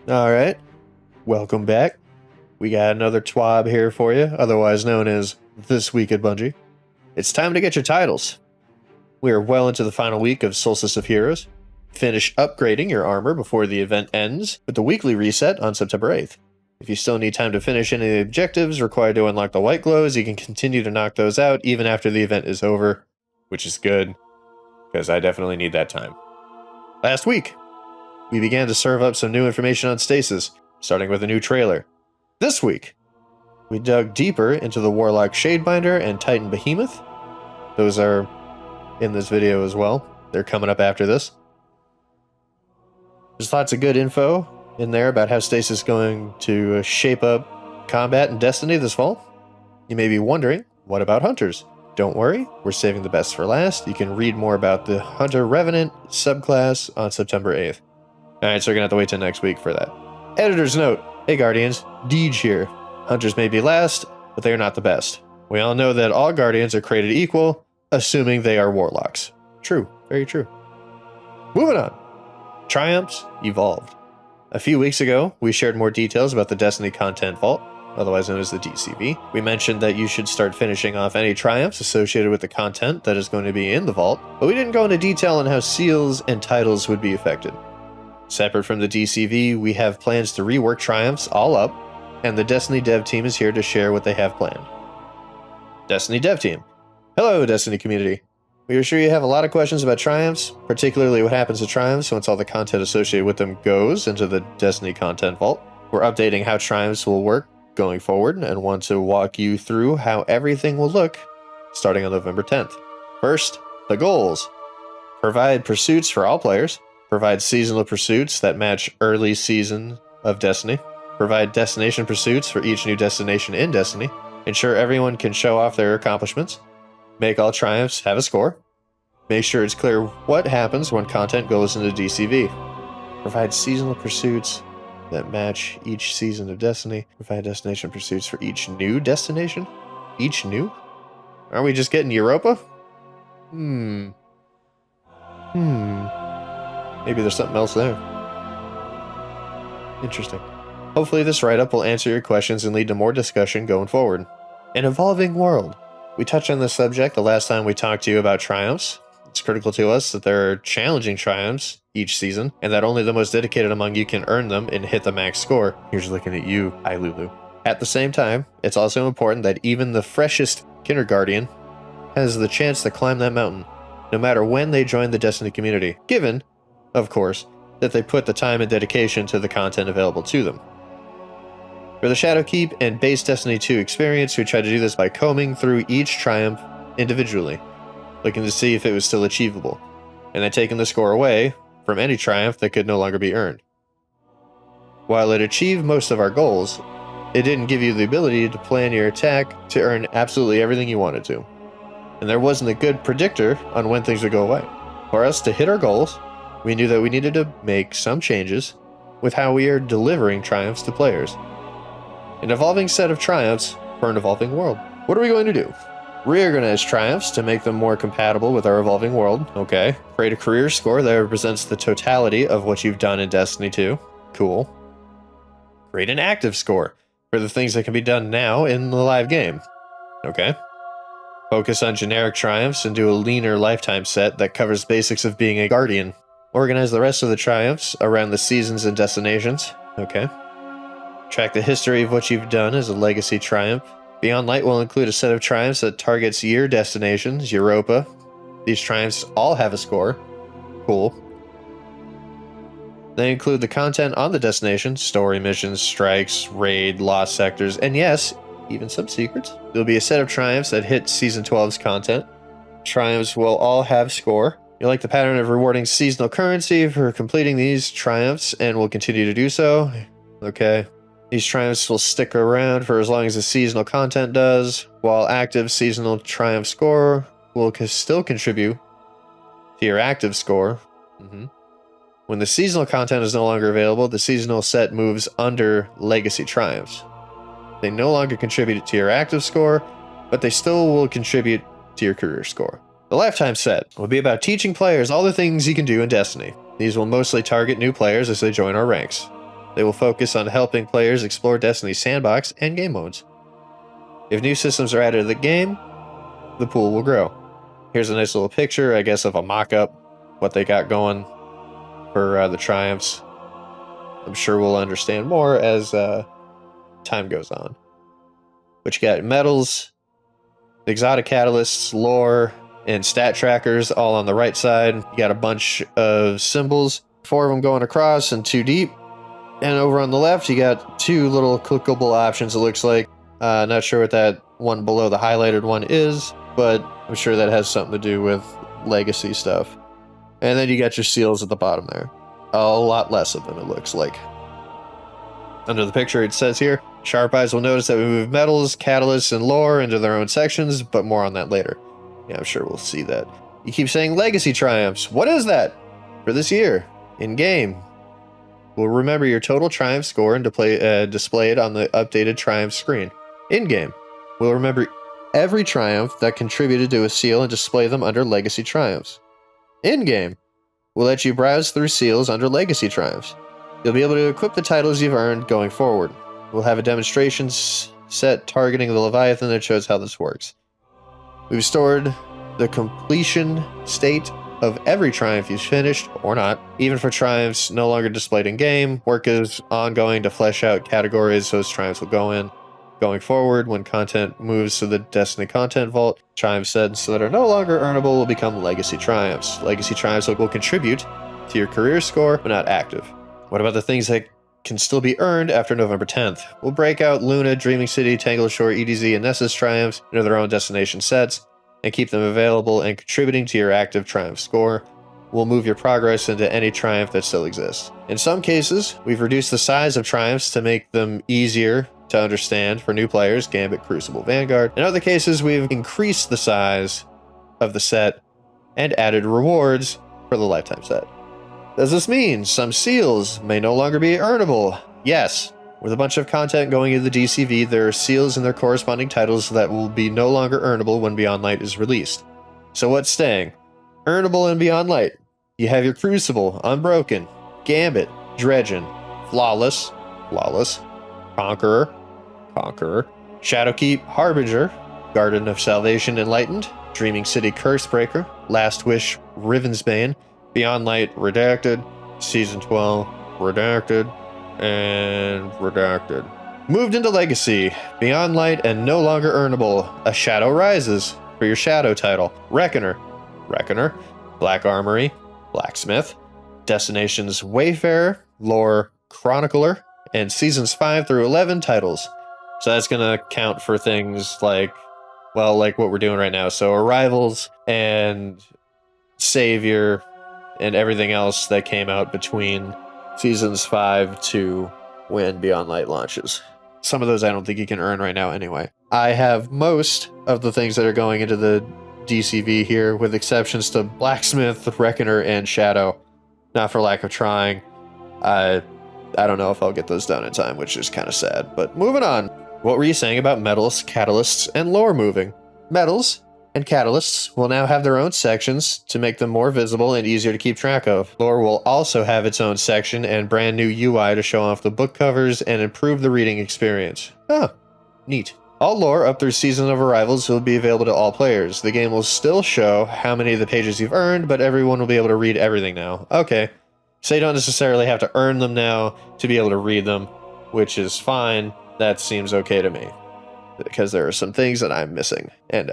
Alright, welcome back. We got another TWAB here for you, otherwise known as This Week at Bungie. It's time to get your titles. We are well into the final week of Solstice of Heroes. Finish upgrading your armor before the event ends with the weekly reset on September 8th. If you still need time to finish any of the objectives required to unlock the white glows, you can continue to knock those out even after the event is over, which is good, because I definitely need that time. Last week, we began to serve up some new information on Stasis, starting with a new trailer. This week, we dug deeper into the Warlock Shadebinder and Titan Behemoth. Those are in this video as well. They're coming up after this. There's lots of good info in there about how Stasis is going to shape up combat in Destiny this fall. You may be wondering, what about Hunters? Don't worry, we're saving the best for last. You can read more about the Hunter Revenant subclass on September 8th. Alright, so we're gonna have to wait till next week for that. Editor's note. Hey Guardians, Deej here. Hunters may be last, but they are not the best. We all know that all Guardians are created equal, assuming they are Warlocks. True, very true. Moving on. Triumphs Evolved. A few weeks ago, we shared more details about the Destiny Content Vault, otherwise known as the DCV. We mentioned that you should start finishing off any triumphs associated with the content that is going to be in the vault, but we didn't go into detail on how seals and titles would be affected. Separate from the DCV, we have plans to rework triumphs all up, and the Destiny dev team is here to share what they have planned. Destiny dev team. Hello, Destiny community. We are sure you have a lot of questions about triumphs, particularly what happens to triumphs once all the content associated with them goes into the Destiny Content Vault. We're updating how triumphs will work going forward and want to walk you through how everything will look starting on November 10th. First, the goals. Provide pursuits for all players. Provide seasonal pursuits that match early season of Destiny. Provide destination pursuits for each new destination in Destiny. Ensure everyone can show off their accomplishments. Make all triumphs have a score. Make sure it's clear what happens when content goes into DCV. Provide seasonal pursuits that match each season of Destiny. Provide destination pursuits for each new destination. Each new? Aren't we just getting Europa? Maybe there's something else there. Interesting. Hopefully this write-up will answer your questions and lead to more discussion going forward. An evolving world. We touched on this subject the last time we talked to you about triumphs. It's critical to us that there are challenging triumphs each season, and that only the most dedicated among you can earn them and hit the max score. Here's looking at you, Lulu. At the same time, it's also important that even the freshest kindergarten has the chance to climb that mountain, no matter when they join the Destiny community, given, of course, that they put the time and dedication to the content available to them. For the Shadowkeep and base Destiny 2 experience, we tried to do this by combing through each triumph individually, looking to see if it was still achievable, and then taking the score away from any triumph that could no longer be earned. While it achieved most of our goals, it didn't give you the ability to plan your attack to earn absolutely everything you wanted to, and there wasn't a good predictor on when things would go away. For us to hit our goals, we knew that we needed to make some changes with how we are delivering triumphs to players. An evolving set of triumphs for an evolving world. What are we going to do? Reorganize triumphs to make them more compatible with our evolving world. Okay. Create a career score that represents the totality of what you've done in Destiny 2. Cool. Create an active score for the things that can be done now in the live game. Okay. Focus on generic triumphs and do a leaner lifetime set that covers basics of being a guardian. Organize the rest of the triumphs around the seasons and destinations. Okay. Track the history of what you've done as a legacy triumph. Beyond Light will include a set of triumphs that targets your destinations, Europa. These triumphs all have a score. Cool. They include the content on the destination, story missions, strikes, raid, lost sectors, and yes, even some secrets. There'll be a set of triumphs that hit Season 12's content. Triumphs will all have score. You like the pattern of rewarding seasonal currency for completing these triumphs and will continue to do so. Okay. These triumphs will stick around for as long as the seasonal content does, while active seasonal triumph score will still contribute to your active score. When the seasonal content is no longer available, the seasonal set moves under legacy triumphs. They no longer contribute to your active score, but they still will contribute to your career score. The lifetime set will be about teaching players all the things you can do in Destiny. These will mostly target new players as they join our ranks. They will focus on helping players explore Destiny's sandbox and game modes. If new systems are added to the game, the pool will grow. Here's a nice little picture, I guess, of a mock-up, what they got going for the Triumphs. I'm sure we'll understand more as time goes on. But you got medals, exotic catalysts, lore, and stat trackers all on the right side. You got a bunch of symbols, 4 of them going across and 2 deep. And over on the left, you got 2 little clickable options, it looks like. Not sure what that one below the highlighted one is, but I'm sure that has something to do with legacy stuff. And then you got your seals at the bottom there. A lot less of them, it looks like. Under the picture, it says here, sharp eyes will notice that we move metals, catalysts, and lore into their own sections, but more on that later. Yeah, I'm sure we'll see that. You keep saying legacy triumphs. What is that? For this year, in-game, we'll remember your total triumph score and displayed on the updated triumph screen. In-game, we'll remember every triumph that contributed to a seal and display them under legacy triumphs. In-game, we'll let you browse through seals under legacy triumphs. You'll be able to equip the titles you've earned going forward. We'll have a demonstration set targeting the Leviathan that shows how this works. We've stored the completion state of every triumph you've finished, or not. Even for triumphs no longer displayed in-game, work is ongoing to flesh out categories those triumphs will go in. Going forward, when content moves to the Destiny content vault, triumph sets that are no longer earnable will become legacy triumphs. Legacy triumphs will contribute to your career score, but not active. What about the things that can still be earned after November 10th? We'll break out Luna, Dreaming City, Tangled Shore, EDZ, and Nessus triumphs into their own destination sets, and keep them available and contributing to your active triumph score. We'll move your progress into any triumph that still exists. In some cases, we've reduced the size of triumphs to make them easier to understand for new players, Gambit, Crucible, Vanguard. In other cases, we've increased the size of the set and added rewards for the lifetime set. Does this mean some seals may no longer be earnable? Yes. With a bunch of content going into the DCV, there are seals and their corresponding titles that will be no longer earnable when Beyond Light is released. So what's staying? Earnable in Beyond Light. You have your Crucible, Unbroken, Gambit, Dredgen, Flawless, Conqueror, Shadowkeep, Harbinger, Garden of Salvation Enlightened, Dreaming City Cursebreaker, Last Wish Rivensbane, Beyond Light Redacted, Season 12 Redacted, and Redacted. Moved into Legacy, Beyond Light and no longer earnable, A Shadow Rises for your Shadow title, Reckoner, Black Armory, Blacksmith, Destinations Wayfarer, Lore Chronicler, and Seasons 5 through 11 titles. So that's going to count for things like, well, like what we're doing right now. So Arrivals and Savior and everything else that came out between Seasons 5 to when Beyond Light launches. Some of those I don't think you can earn right now anyway. I have most of the things that are going into the DCV here, with exceptions to Blacksmith, Reckoner, and Shadow. Not for lack of trying. I don't know if I'll get those done in time, which is kind of sad. But moving on. What were you saying about metals, catalysts, and lore moving? Metals and catalysts will now have their own sections to make them more visible and easier to keep track of. Lore will also have its own section and brand new UI to show off the book covers and improve the reading experience. Oh, neat. All lore up through Season of Arrivals will be available to all players. The game will still show how many of the pages you've earned, but everyone will be able to read everything now. Okay, so you don't necessarily have to earn them now to be able to read them, which is fine. That seems okay to me, because there are some things that I'm missing, and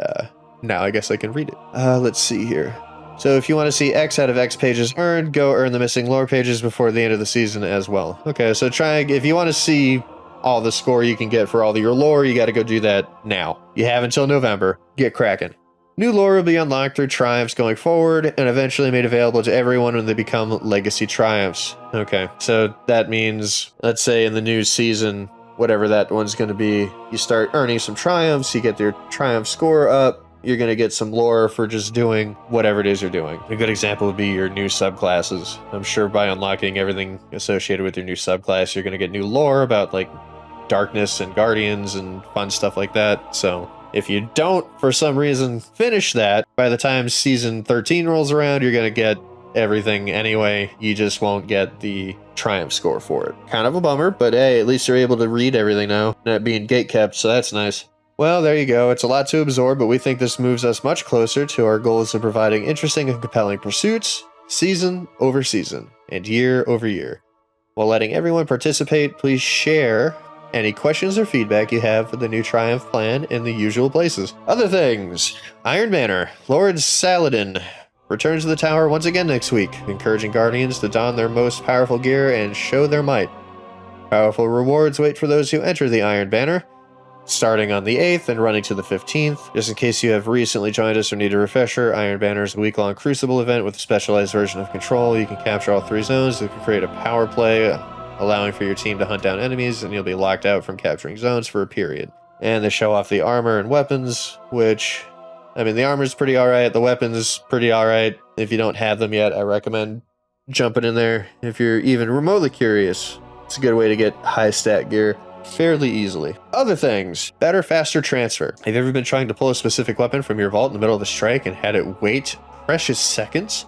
now I guess I can read it. Let's see here. So if you want to see X out of X pages earned, go earn the missing lore pages before the end of the season as well. Okay, so if you want to see all the score you can get for all of your lore, you got to go do that now. You have until November. Get cracking. New lore will be unlocked through triumphs going forward and eventually made available to everyone when they become legacy triumphs. Okay, so that means, let's say in the new season, whatever that one's going to be, you start earning some triumphs, you get your triumph score up, you're going to get some lore for just doing whatever it is you're doing. A good example would be your new subclasses. I'm sure by unlocking everything associated with your new subclass, you're going to get new lore about like darkness and guardians and fun stuff like that. So if you don't, for some reason, finish that, by the time season 13 rolls around, you're going to get everything anyway. You just won't get the triumph score for it. Kind of a bummer, but hey, at least you're able to read everything now, not being gatekept, so that's nice. Well, there you go. It's a lot to absorb, but we think this moves us much closer to our goals of providing interesting and compelling pursuits, season over season, and year over year. While letting everyone participate, please share any questions or feedback you have for the new Triumph plan in the usual places. Other things. Iron Banner, Lord Saladin, returns to the tower once again next week, encouraging Guardians to don their most powerful gear and show their might. Powerful rewards wait for those who enter the Iron Banner, starting on the 8th and running to the 15th. Just in case you have recently joined us or need a refresher, Iron Banner is a week-long Crucible event with a specialized version of control. You can capture all 3 zones. You can create a power play, allowing for your team to hunt down enemies, and you'll be locked out from capturing zones for a period. And they show off the armor and weapons, which, I mean, the armor's pretty alright, the weapons pretty alright. If you don't have them yet, I recommend jumping in there. If you're even remotely curious, it's a good way to get high stat gear fairly easily. Other things. Better, faster transfer. Have you ever been trying to pull a specific weapon from your vault in the middle of a strike and had it wait precious seconds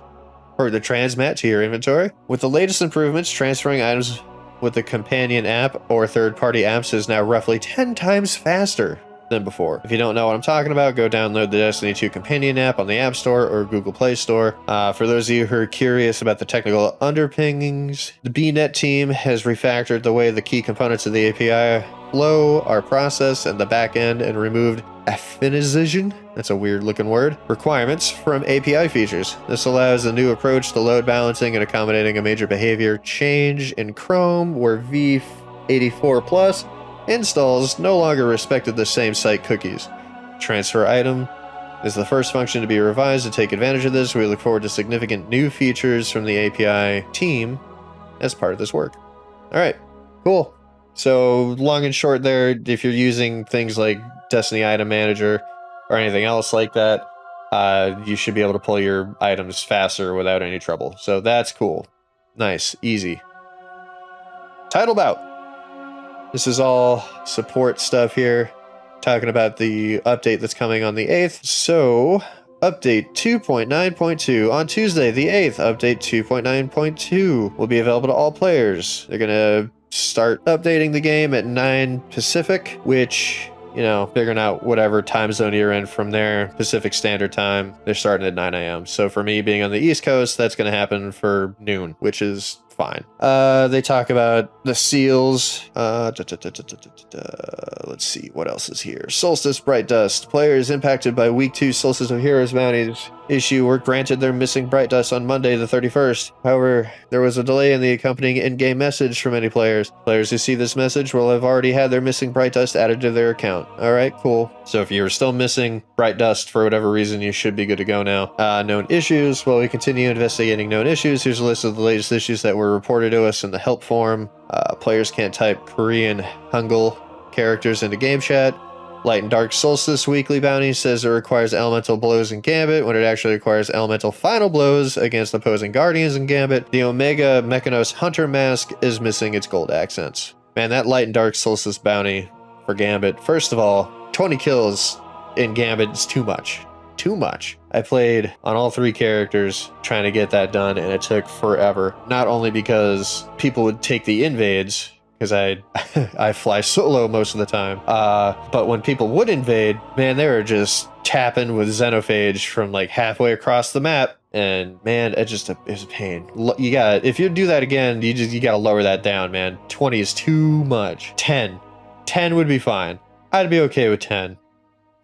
for the transmat to your inventory? With the latest improvements, transferring items with the companion app or third-party apps is now roughly 10 times faster than before. If you don't know what I'm talking about, go download the Destiny 2 companion app on the App Store or Google Play Store. For those of you who are curious about the technical underpinnings, the BNet team has refactored the way the key components of the API flow are processed and the backend and removed affinization, that's a weird looking word, requirements from API features. This allows a new approach to load balancing and accommodating a major behavior change in Chrome where v84 Plus installs no longer respected the same site cookies. Transfer item is the first function to be revised to take advantage of this. We look forward to significant new features from the API team as part of this work. All right, cool. So long and short there, if you're using things like Destiny Item Manager or anything else like that, you should be able to pull your items faster without any trouble. So that's cool. Nice, easy. Title bout. This is all support stuff here, talking about the update that's coming on the 8th. So, update 2.9.2 on Tuesday, the 8th. Update 2.9.2 will be available to all players. They're going to start updating the game at 9 Pacific, which, you know, figuring out whatever time zone you're in from there, Pacific Standard Time, they're starting at 9 a.m. So for me being on the East Coast, that's going to happen for noon, which is fine. They talk about the seals. Let's see, what else is here? Solstice Bright Dust. Players impacted by Week 2 Solstice of Heroes bounties issue were granted their missing Bright Dust on Monday the 31st. However, there was a delay in the accompanying in-game message for many players. Players who see this message will have already had their missing Bright Dust added to their account. Alright, cool. So if you're still missing Bright Dust for whatever reason, you should be good to go now. Known issues. While we continue investigating known issues, here's a list of the latest issues that were reported to us in the help form. Players can't type Korean Hangul characters into game chat. Light and Dark Solstice weekly bounty says it requires elemental blows in Gambit when it actually requires elemental final blows against opposing guardians in Gambit. The Omega Mechanos Hunter mask is missing its gold accents. Man, that Light and Dark Solstice bounty for Gambit, first of all, 20 kills in Gambit is too much. Too much. I played on all 3 characters trying to get that done, and it took forever. Not only because people would take the invades, because I fly solo most of the time, but when people would invade, man, they were just tapping with Xenophage from like halfway across the map, and man, it was a pain. If you do that again, you gotta lower that down, man. 20 is too much. 10 would be fine. I'd be okay with 10.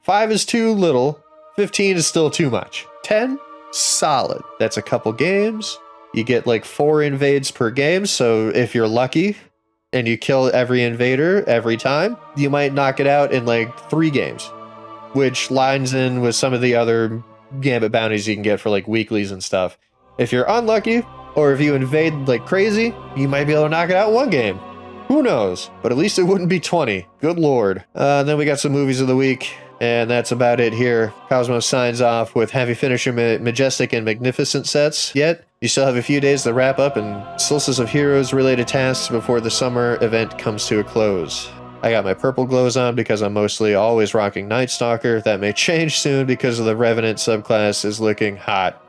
5 is too little. 15 is still too much. 10, solid. That's a couple games. You get like 4 invades per game, so if you're lucky and you kill every invader every time, you might knock it out in like 3 games, which lines in with some of the other Gambit bounties you can get for like weeklies and stuff. If you're unlucky, or if you invade like crazy, you might be able to knock it out in 1 game. Who knows? But at least it wouldn't be 20. Good lord. Then we got some movies of the week. And that's about it here. Cosmos signs off with have you finished your Majestic and Magnificent sets yet? You still have a few days to wrap up and Solstice of Heroes related tasks before the summer event comes to a close. I got my purple glows on because I'm mostly always rocking Night Stalker. That may change soon because of the Revenant subclass is looking hot.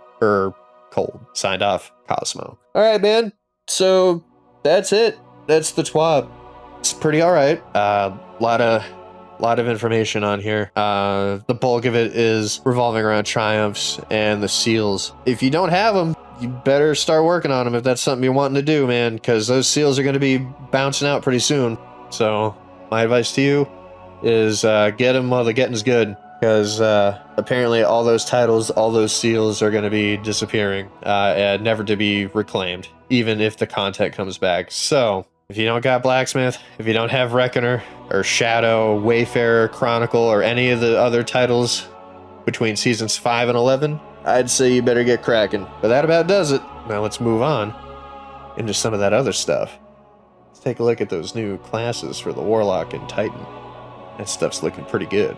Cold. Signed off, Cosmo. All right, man. So that's it. That's the TWAB. It's pretty all right. Lot of information on here. The bulk of it is revolving around triumphs and the seals. If you don't have them, you better start working on them if that's something you're wanting to do, man, because those seals are going to be bouncing out pretty soon. So my advice to you is get them while the getting's good, because apparently all those titles, all those seals are going to be disappearing and never to be reclaimed, even if the content comes back. So if you don't got Blacksmith, if you don't have Reckoner or Shadow, Wayfarer, Chronicle, or any of the other titles between seasons 5 and 11, I'd say you better get cracking. But that about does it. Now let's move on into some of that other stuff. Let's take a look at those new classes for the Warlock and Titan. That stuff's looking pretty good.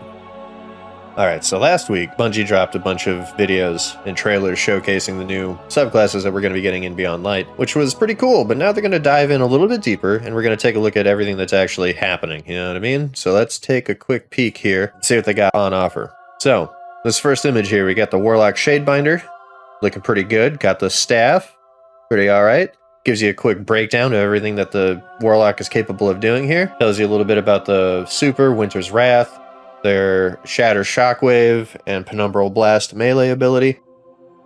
Alright, so last week, Bungie dropped a bunch of videos and trailers showcasing the new subclasses that we're going to be getting in Beyond Light, which was pretty cool, but now they're going to dive in a little bit deeper, and we're going to take a look at everything that's actually happening, you know what I mean? So let's take a quick peek here and see what they got on offer. So, this first image here, we got the Warlock Shadebinder, looking pretty good. Got the staff, pretty alright. Gives you a quick breakdown of everything that the Warlock is capable of doing here. Tells you a little bit about the Super, Winter's Wrath, their Shatter Shockwave, and Penumbral Blast melee ability.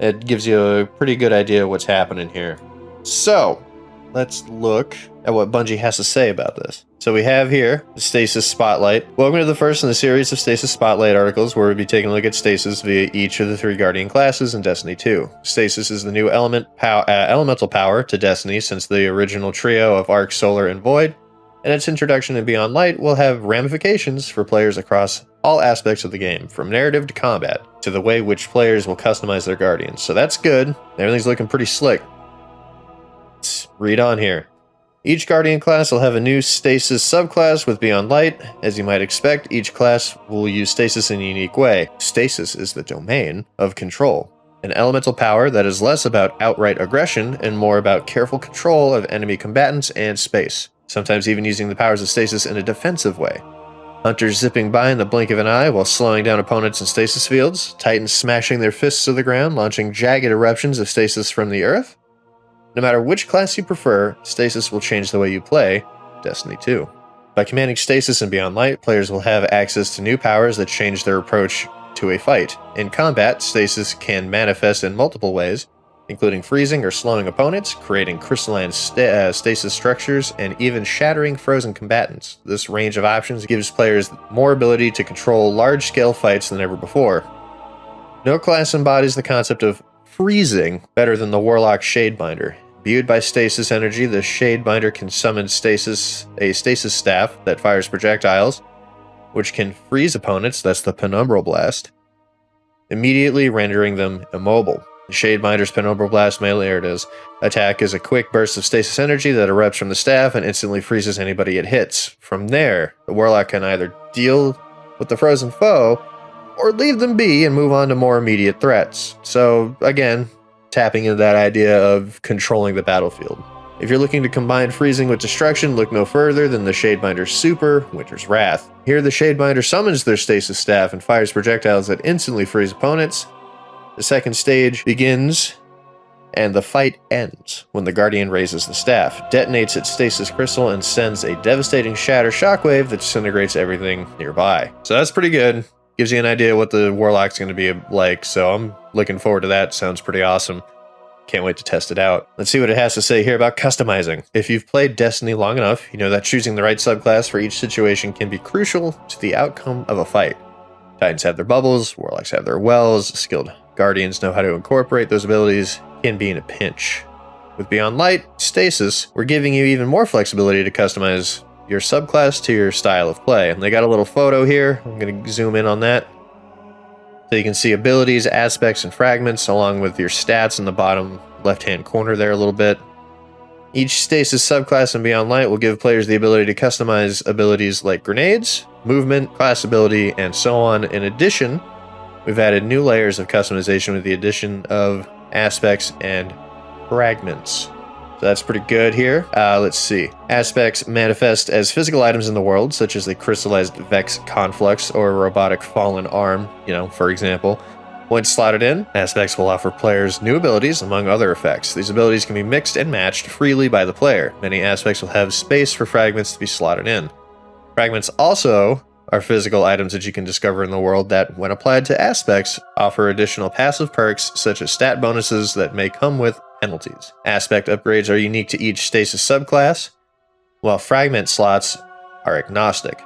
It gives you a pretty good idea of what's happening here. So, let's look at what Bungie has to say about this. So we have here the Stasis Spotlight. Welcome to the first in the series of Stasis Spotlight articles, where we'll be taking a look at Stasis via each of the 3 Guardian classes in Destiny 2. Stasis is the new elemental power to Destiny since the original trio of Arc, Solar, and Void, and its introduction in Beyond Light will have ramifications for players across all aspects of the game, from narrative to combat, to the way which players will customize their Guardians. So that's good. Everything's looking pretty slick. Let's read on here. Each Guardian class will have a new Stasis subclass with Beyond Light. As you might expect, each class will use Stasis in a unique way. Stasis is the domain of control, an elemental power that is less about outright aggression and more about careful control of enemy combatants and space, sometimes even using the powers of Stasis in a defensive way. Hunters zipping by in the blink of an eye while slowing down opponents in stasis fields, Titans smashing their fists to the ground, launching jagged eruptions of stasis from the earth. No matter which class you prefer, Stasis will change the way you play Destiny 2. By commanding Stasis in Beyond Light, players will have access to new powers that change their approach to a fight. In combat, Stasis can manifest in multiple ways, including freezing or slowing opponents, creating crystalline stasis structures, and even shattering frozen combatants. This range of options gives players more ability to control large-scale fights than ever before. No class embodies the concept of freezing better than the Warlock Shadebinder. Imbued by stasis energy, the Shadebinder can summon a stasis staff that fires projectiles, which can freeze opponents, that's the Penumbral Blast, immediately rendering them immobile. The Shadebinder's Penumbral Blast melee attack is a quick burst of stasis energy that erupts from the staff and instantly freezes anybody it hits. From there, the Warlock can either deal with the frozen foe or leave them be and move on to more immediate threats. So, again, tapping into that idea of controlling the battlefield. If you're looking to combine freezing with destruction, look no further than the Shadebinder's Super, Winter's Wrath. Here, the Shadebinder summons their stasis staff and fires projectiles that instantly freeze opponents. The second stage begins, and the fight ends when the Guardian raises the staff, detonates its stasis crystal, and sends a devastating shatter shockwave that disintegrates everything nearby. So that's pretty good. Gives you an idea what the Warlock's going to be like, so I'm looking forward to that. Sounds pretty awesome. Can't wait to test it out. Let's see what it has to say here about customizing. If you've played Destiny long enough, you know that choosing the right subclass for each situation can be crucial to the outcome of a fight. Titans have their bubbles, Warlocks have their wells, skilled Guardians know how to incorporate those abilities in being a pinch. With Beyond Light, Stasis, we're giving you even more flexibility to customize your subclass to your style of play. And they got a little photo here. I'm going to zoom in on that. So you can see abilities, aspects, and fragments, along with your stats in the bottom left-hand corner there a little bit. Each Stasis subclass in Beyond Light will give players the ability to customize abilities like grenades, movement, class ability, and so on. In addition, we've added new layers of customization with the addition of aspects and fragments. So that's pretty good here. Let's see. Aspects manifest as physical items in the world, such as the crystallized Vex Conflux or a robotic fallen arm, for example. Once slotted in, aspects will offer players new abilities among other effects. These abilities can be mixed and matched freely by the player. Many aspects will have space for fragments to be slotted in. Fragments also are physical items that you can discover in the world that, when applied to aspects, offer additional passive perks such as stat bonuses that may come with penalties. Aspect upgrades are unique to each Stasis subclass, while fragment slots are agnostic.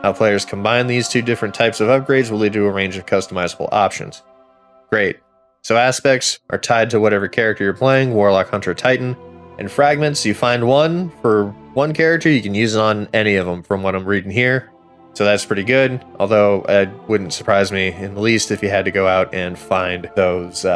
How players combine these two different types of upgrades will lead to a range of customizable options. Great. So aspects are tied to whatever character you're playing, Warlock, Hunter, Titan, and fragments, you find one for one character, you can use it on any of them from what I'm reading here. So that's pretty good, although it wouldn't surprise me in the least if you had to go out and find those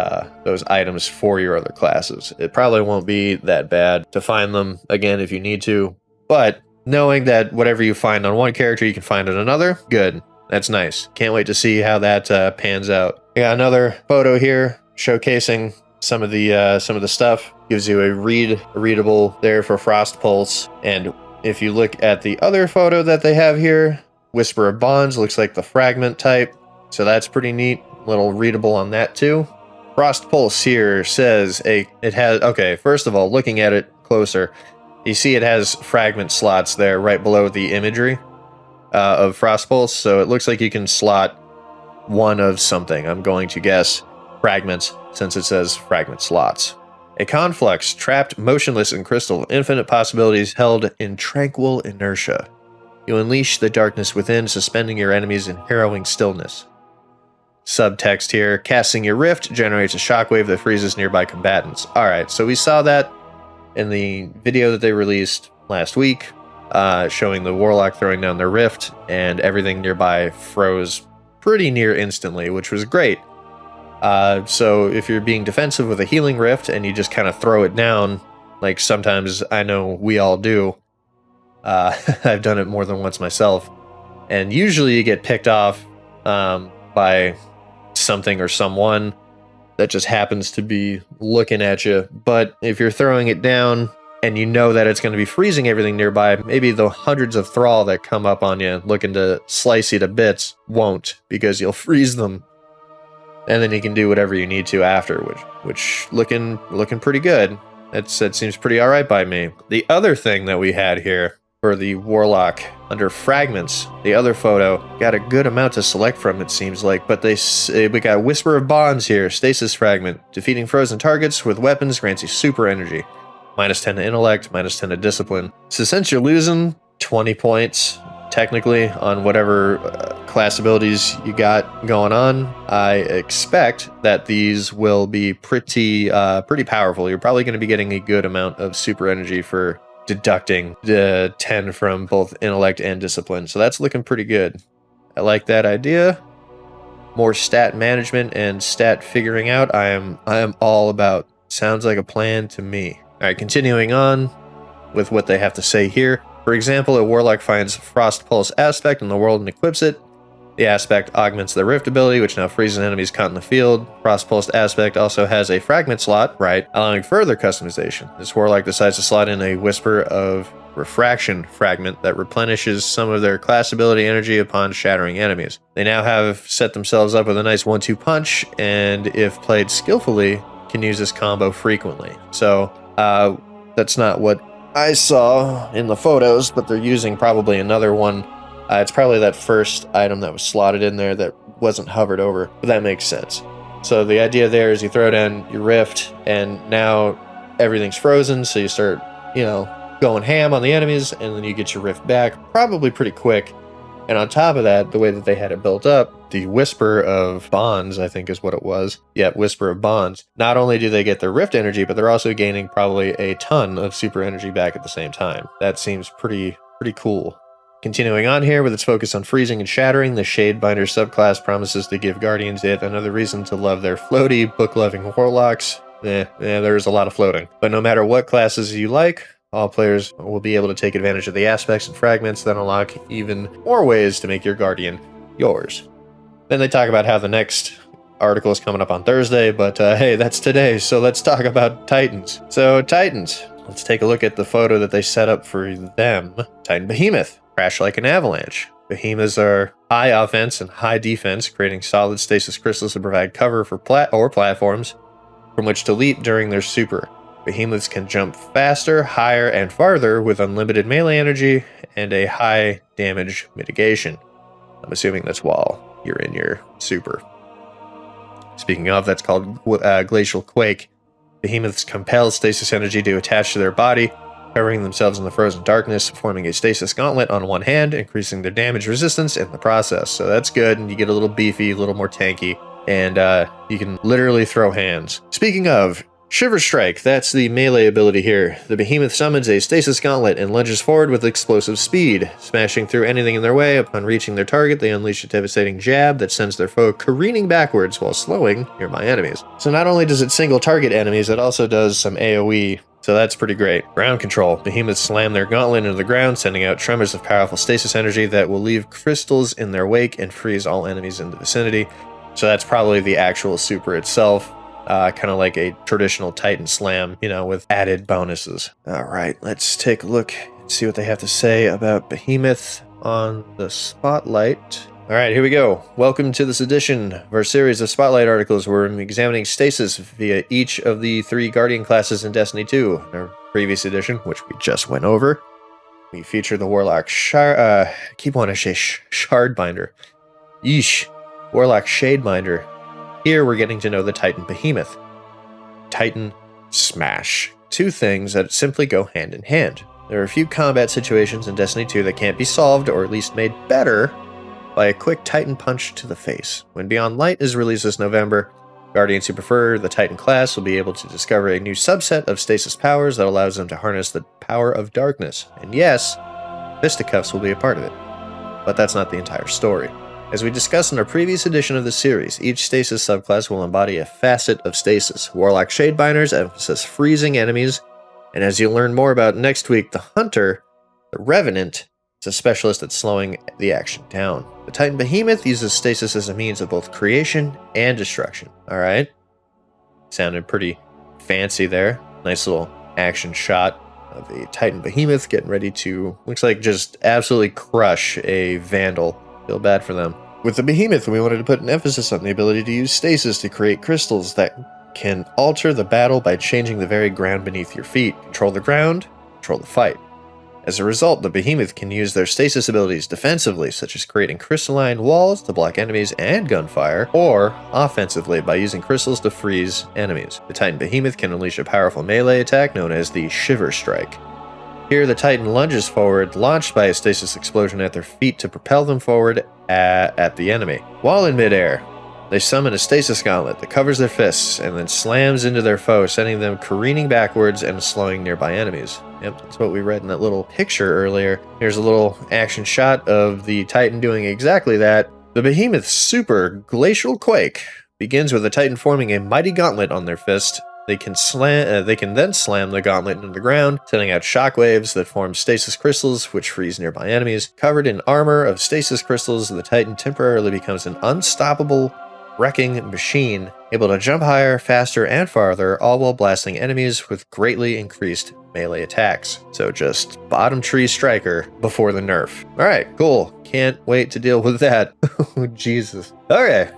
items for your other classes. It probably won't be that bad to find them again if you need to, but knowing that whatever you find on one character, you can find on another, good. That's nice. Can't wait to see how that pans out. We got another photo here showcasing some of the stuff. Gives you a readable there for Frost Pulse. And if you look at the other photo that they have here, Whisper of Bonds looks like the fragment type. So that's pretty neat. Little readable on that too. Frost Pulse here says okay, first of all, looking at it closer, you see it has fragment slots there right below the imagery of Frost Pulse. So it looks like you can slot one of something. I'm going to guess fragments since it says fragment slots. A conflux, trapped motionless in crystal, infinite possibilities held in tranquil inertia. You unleash the darkness within, suspending your enemies in harrowing stillness. Subtext here, casting your rift generates a shockwave that freezes nearby combatants. Alright, so we saw that in the video that they released last week, showing the Warlock throwing down their rift, and everything nearby froze pretty near instantly, which was great. So if you're being defensive with a healing rift and you just kind of throw it down, like sometimes I know we all do, I've done it more than once myself, and usually you get picked off by something or someone that just happens to be looking at you. But if you're throwing it down and you know that it's going to be freezing everything nearby, maybe the hundreds of thrall that come up on you looking to slice you to bits won't, because you'll freeze them. And then you can do whatever you need to after, which looking pretty good. That seems pretty alright by me. The other thing that we had here for the Warlock under fragments, the other photo, got a good amount to select from, it seems like, but we got Whisper of Bonds here, Stasis fragment. Defeating frozen targets with weapons grants you super energy. -10 to intellect, -10 to discipline. So since you're losing 20 points, technically, on whatever class abilities you got going on, I expect that these will be pretty powerful. You're probably going to be getting a good amount of super energy for deducting the 10 from both intellect and discipline. So that's looking pretty good. I like that idea. More stat management and stat figuring out, I am all about. Sounds like a plan to me. All right, continuing on with what they have to say here. For example, a Warlock finds Frost Pulse aspect in the world and equips it. The aspect augments the Rift ability, which now freezes enemies caught in the field. Frost Pulse aspect also has a fragment slot, right, allowing further customization. This Warlock decides to slot in a Whisper of Refraction fragment that replenishes some of their class ability energy upon shattering enemies. They now have set themselves up with a nice 1-2 punch, and if played skillfully, can use this combo frequently. So, that's not what I saw in the photos, but they're using probably another one. It's probably that first item that was slotted in there that wasn't hovered over, but that makes sense. So the idea there is you throw down your rift, and now everything's frozen, so you start, going ham on the enemies, and then you get your rift back probably pretty quick. And on top of that, the way that they had it built up, the Whisper of Bonds, I think is what it was. Yeah, Whisper of Bonds. Not only do they get their rift energy, but they're also gaining probably a ton of super energy back at the same time. That seems pretty cool. Continuing on here with its focus on freezing and shattering, the Shadebinder subclass promises to give Guardians yet another reason to love their floaty, book-loving Warlocks. There's a lot of floating. But no matter what classes you like, all players will be able to take advantage of the aspects and fragments that unlock even more ways to make your Guardian yours. Then they talk about how the next article is coming up on Thursday, but hey, that's today, so let's talk about Titans. So Titans, let's take a look at the photo that they set up for them. Titan Behemoth, crash like an avalanche. Behemoths are high offense and high defense, creating solid stasis crystals to provide cover for platforms from which to leap during their super. Behemoths can jump faster, higher, and farther with unlimited melee energy and a high damage mitigation. I'm assuming that's while you're in your super. Speaking of, that's called Glacial Quake. Behemoths compel stasis energy to attach to their body, covering themselves in the frozen darkness, forming a stasis gauntlet on one hand, increasing their damage resistance in the process. So that's good, and you get a little beefy, a little more tanky, and you can literally throw hands. Speaking of, Shiver Strike, that's the melee ability here. The behemoth summons a stasis gauntlet and lunges forward with explosive speed. Smashing through anything in their way, upon reaching their target, they unleash a devastating jab that sends their foe careening backwards while slowing nearby enemies. So not only does it single target enemies, it also does some AoE, so that's pretty great. Ground control. Behemoths slam their gauntlet into the ground, sending out tremors of powerful stasis energy that will leave crystals in their wake and freeze all enemies in the vicinity. So that's probably the actual super itself. Kind of like a traditional Titan Slam, with added bonuses. All right, let's take a look and see what they have to say about Behemoth on the Spotlight. All right, here we go. Welcome to this edition of our series of Spotlight articles where I'm examining Stasis via each of the 3 Guardian classes in Destiny 2. In our previous edition, which we just went over, we featured the Warlock Shardbinder. Yeesh. Warlock Shadebinder. Here we're getting to know the Titan Behemoth. Titan Smash. 2 things that simply go hand in hand. There are a few combat situations in Destiny 2 that can't be solved, or at least made better, by a quick Titan punch to the face. When Beyond Light is released this November, Guardians who prefer the Titan class will be able to discover a new subset of stasis powers that allows them to harness the power of darkness. And yes, fisticuffs will be a part of it. But that's not the entire story. As we discussed in our previous edition of the series, each Stasis subclass will embody a facet of Stasis. Warlock Shadebinders emphasize freezing enemies, and as you'll learn more about next week, the Hunter, the Revenant, is a specialist at slowing the action down. The Titan Behemoth uses Stasis as a means of both creation and destruction. Alright? Sounded pretty fancy there. Nice little action shot of a Titan Behemoth getting ready to, looks like, just absolutely crush a Vandal. Feel bad for them. With the Behemoth, we wanted to put an emphasis on the ability to use stasis to create crystals that can alter the battle by changing the very ground beneath your feet. Control the ground, control the fight. As a result, the Behemoth can use their stasis abilities defensively, such as creating crystalline walls to block enemies and gunfire, or offensively by using crystals to freeze enemies. The Titan Behemoth can unleash a powerful melee attack known as the Shiver Strike. Here, the Titan lunges forward, launched by a stasis explosion at their feet to propel them forward at the enemy. While in midair, they summon a stasis gauntlet that covers their fists and then slams into their foe, sending them careening backwards and slowing nearby enemies. Yep, that's what we read in that little picture earlier. Here's a little action shot of the Titan doing exactly that. The Behemoth's super Glacial Quake begins with the Titan forming a mighty gauntlet on their fist. They can then slam the gauntlet into the ground, sending out shockwaves that form stasis crystals, which freeze nearby enemies. Covered in armor of stasis crystals, the Titan temporarily becomes an unstoppable wrecking machine, able to jump higher, faster, and farther, all while blasting enemies with greatly increased melee attacks. So just bottom tree striker before the nerf. Alright, cool. Can't wait to deal with that. Oh, Jesus. Okay,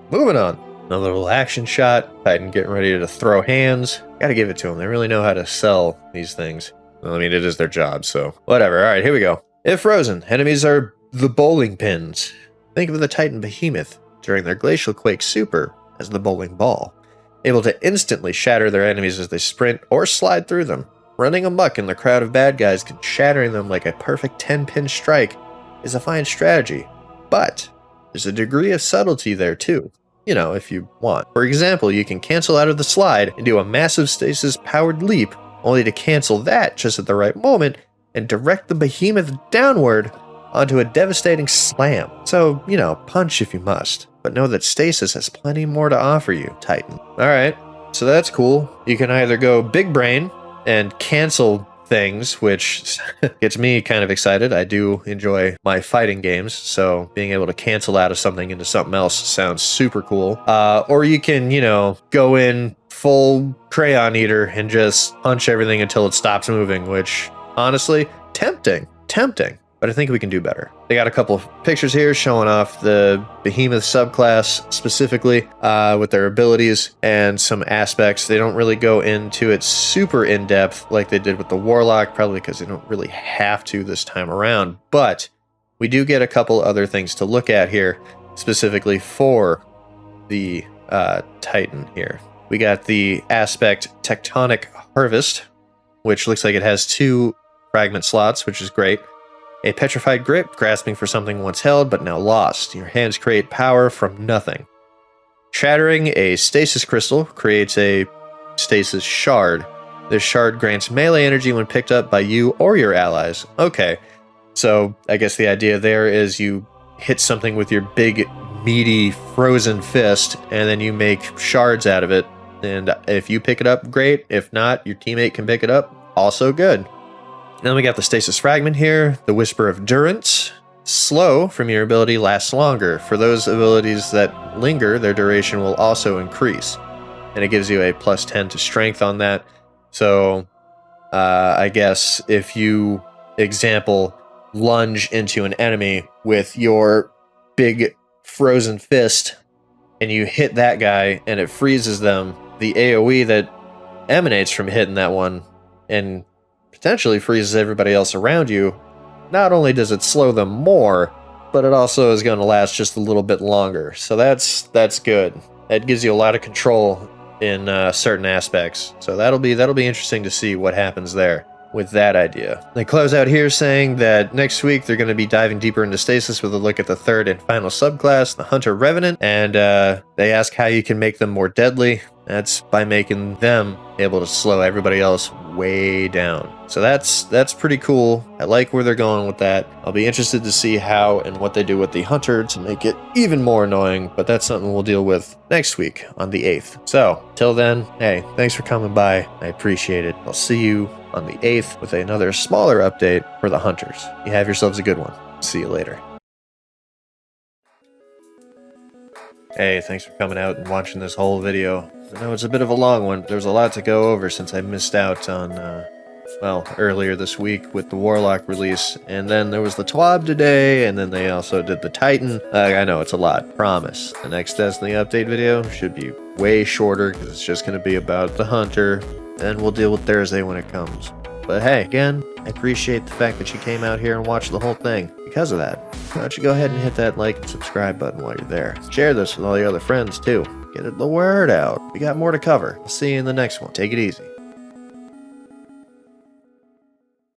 moving on. Another little action shot. Titan getting ready to throw hands. Gotta give it to them. They really know how to sell these things. Well, I mean, it is their job, so whatever. All right, here we go. If frozen, enemies are the bowling pins. Think of the Titan Behemoth during their Glacial Quake super as the bowling ball, able to instantly shatter their enemies as they sprint or slide through them. Running amok in the crowd of bad guys and shattering them like a perfect 10-pin strike is a fine strategy, but there's a degree of subtlety there too. If you want. For example, you can cancel out of the slide and do a massive stasis-powered leap, only to cancel that just at the right moment and direct the Behemoth downward onto a devastating slam. So, punch if you must. But know that stasis has plenty more to offer you, Titan. Alright, so that's cool. You can either go big brain and cancel things, which gets me kind of excited. I do enjoy my fighting games, so being able to cancel out of something into something else sounds super cool. Or you can, go in full crayon eater and just punch everything until it stops moving, which honestly, tempting. but I think we can do better. They got a couple of pictures here showing off the Behemoth subclass specifically with their abilities and some aspects. They don't really go into it super in depth like they did with the Warlock, probably because they don't really have to this time around, but we do get a couple other things to look at here, specifically for the Titan here. We got the aspect Tectonic Harvest, which looks like it has 2 fragment slots, which is great. A Petrified Grip, grasping for something once held but now lost. Your hands create power from nothing. Shattering a Stasis Crystal creates a Stasis Shard. This shard grants melee energy when picked up by you or your allies. Okay, so I guess the idea there is you hit something with your big, meaty, frozen fist, and then you make shards out of it. And if you pick it up, great. If not, your teammate can pick it up. Also good. Then we got the Stasis Fragment here. The Whisper of Durance. Slow from your ability lasts longer. For those abilities that linger, their duration will also increase. And it gives you a plus 10 to strength on that. So, I guess if you, example, lunge into an enemy with your big frozen fist and you hit that guy and it freezes them, the AoE that emanates from hitting that one and potentially freezes everybody else around you, not only does it slow them more, but it also is going to last just a little bit longer. So that's good. That gives you a lot of control in certain aspects. So that'll be interesting to see what happens there with that idea. They close out here saying that next week they're going to be diving deeper into Stasis with a look at the 3rd and final subclass, the Hunter Revenant, and they ask how you can make them more deadly. That's by making them able to slow everybody else way down. So that's pretty cool. I like where they're going with that. I'll be interested to see how and what they do with the Hunter to make it even more annoying, but that's something we'll deal with next week on the 8th. So, till then, hey, thanks for coming by. I appreciate it. I'll see you on the 8th with another smaller update for the Hunters. You have yourselves a good one. See you later. Hey, thanks for coming out and watching this whole video. I know it's a bit of a long one, but there's a lot to go over since I missed out on, well, earlier this week with the Warlock release, and then there was the TWAB today, and then they also did the Titan. I know it's a lot, promise. The next Destiny update video should be way shorter, because it's just going to be about the Hunter, and we'll deal with Thursday when it comes. But hey, again, I appreciate the fact that you came out here and watched the whole thing. Because of that, why don't you go ahead and hit that like and subscribe button while you're there. Share this with all your other friends too. Get the word out. We got more to cover. I'll see you in the next one. Take it easy.